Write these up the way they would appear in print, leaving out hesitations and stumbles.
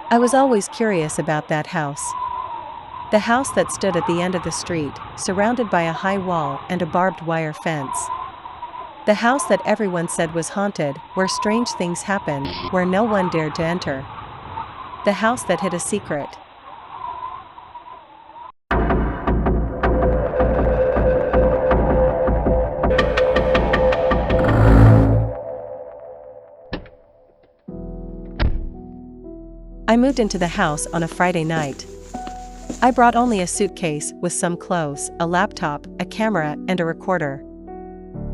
I was always curious about that house. The house that stood at the end of the street, surrounded by a high wall and a barbed wire fence. The house that everyone said was haunted, where strange things happened, where no one dared to enter. The house that hid a secret. I moved into the house on a Friday night. I brought only a suitcase with some clothes, a laptop, a camera, and a recorder.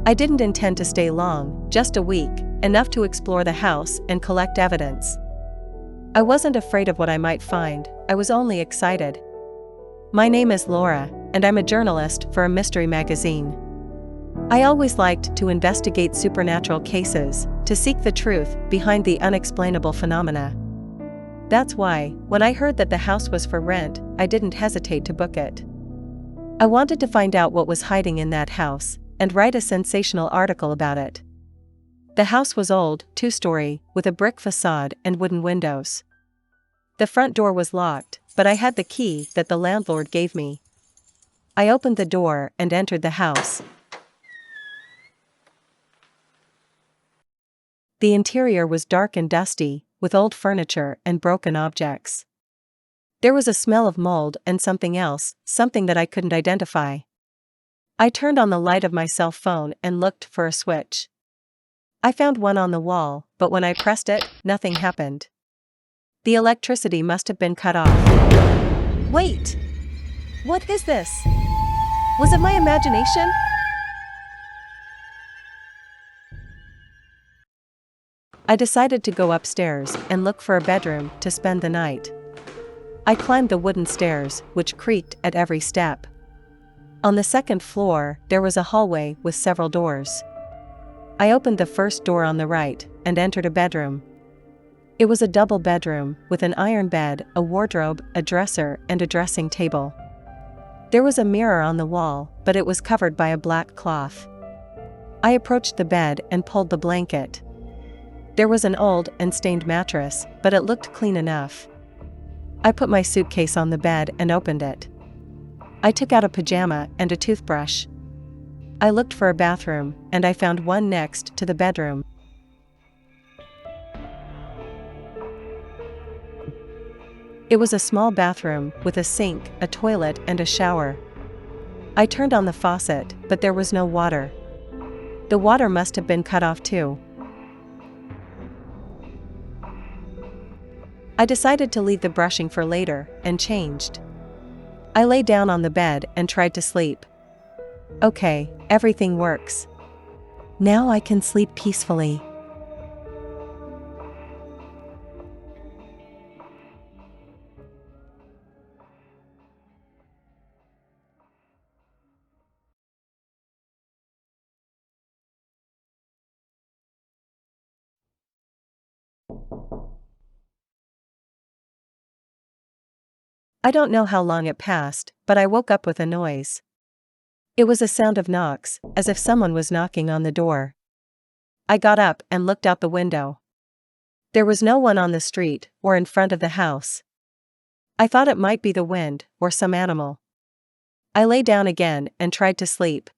I didn't intend to stay long, just a week, enough to explore the house and collect evidence. I wasn't afraid of what I might find, I was only excited. My name is Laura, and I'm a journalist for a mystery magazine. I always liked to investigate supernatural cases, to seek the truth behind the unexplainable phenomena. That's why, when I heard that the house was for rent, I didn't hesitate to book it. I wanted to find out what was hiding in that house, and write a sensational article about it. The house was old, two-story, with a brick facade and wooden windows. The front door was locked, but I had the key that the landlord gave me. I opened the door and entered the house. The interior was dark and dusty, with old furniture and broken objects. There was a smell of mold and something else, something that I couldn't identify. I turned on the light of my cell phone and looked for a switch. I found one on the wall, but when I pressed it, nothing happened. The electricity must have been cut off. Wait! What is this? Was it my imagination? I decided to go upstairs and look for a bedroom to spend the night. I climbed the wooden stairs, which creaked at every step. On the second floor, there was a hallway with several doors. I opened the first door on the right and entered a bedroom. It was a double bedroom with an iron bed, a wardrobe, a dresser, and a dressing table. There was a mirror on the wall, but it was covered by a black cloth. I approached the bed and pulled the blanket. There was an old and stained mattress, but it looked clean enough. I put my suitcase on the bed and opened it. I took out a pajama and a toothbrush. I looked for a bathroom, and I found one next to the bedroom. It was a small bathroom with a sink, a toilet, and a shower. I turned on the faucet, but there was no water. The water must have been cut off too. I decided to leave the brushing for later, and changed. I lay down on the bed and tried to sleep. Okay, everything works. Now I can sleep peacefully. I don't know how long it passed, but I woke up with a noise. It was a sound of knocks, as if someone was knocking on the door. I got up and looked out the window. There was no one on the street or in front of the house. I thought it might be the wind or some animal. I lay down again and tried to sleep.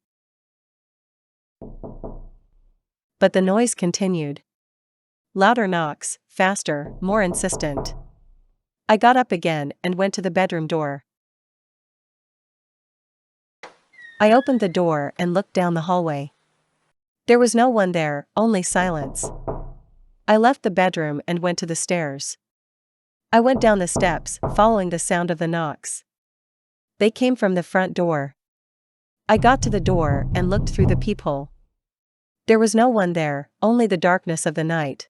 But the noise continued. Louder knocks, faster, more insistent. I got up again and went to the bedroom door. I opened the door and looked down the hallway. There was no one there, only silence. I left the bedroom and went to the stairs. I went down the steps, following the sound of the knocks. They came from the front door. I got to the door and looked through the peephole. There was no one there, only the darkness of the night.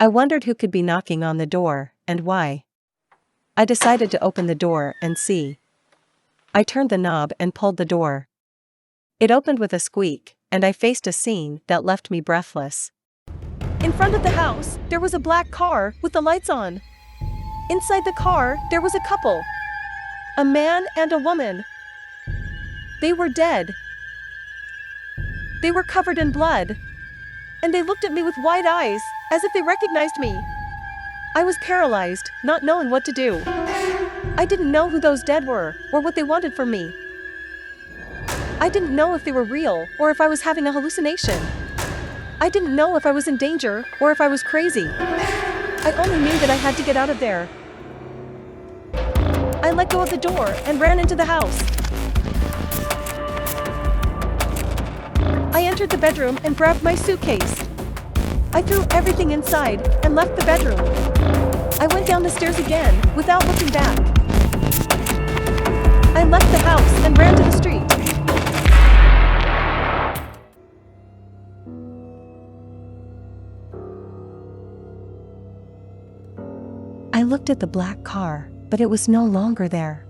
I wondered who could be knocking on the door, and why. I decided to open the door and see. I turned the knob and pulled the door. It opened with a squeak, and I faced a scene that left me breathless. In front of the house, there was a black car with the lights on. Inside the car, there was a couple. A man and a woman. They were dead. They were covered in blood. And they looked at me with wide eyes, as if they recognized me. I was paralyzed, not knowing what to do. I didn't know who those dead were, or what they wanted from me. I didn't know if they were real, or if I was having a hallucination. I didn't know if I was in danger, or if I was crazy. I only knew that I had to get out of there. I let go of the door and ran into the house. I entered the bedroom and grabbed my suitcase. I threw everything inside and left the bedroom. I went down the stairs again without looking back. I left the house and ran to the street. I looked at the black car, but it was no longer there.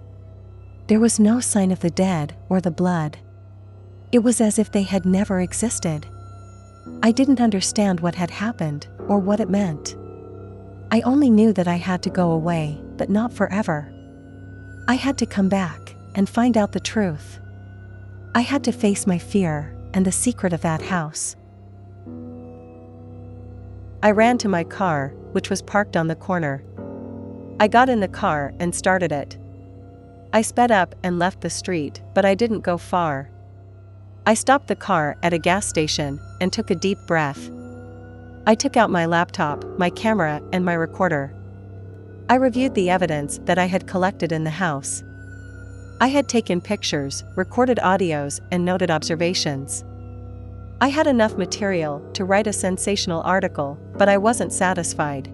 There was no sign of the dead or the blood. It was as if they had never existed. I didn't understand what had happened or what it meant. I only knew that I had to go away, but not forever. I had to come back and find out the truth. I had to face my fear and the secret of that house. I ran to my car, which was parked on the corner. I got in the car and started it. I sped up and left the street, but I didn't go far. I stopped the car at a gas station and took a deep breath. I took out my laptop, my camera, and my recorder. I reviewed the evidence that I had collected in the house. I had taken pictures, recorded audios, and noted observations. I had enough material to write a sensational article, but I wasn't satisfied.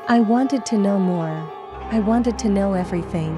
I wanted to know more. I wanted to know everything.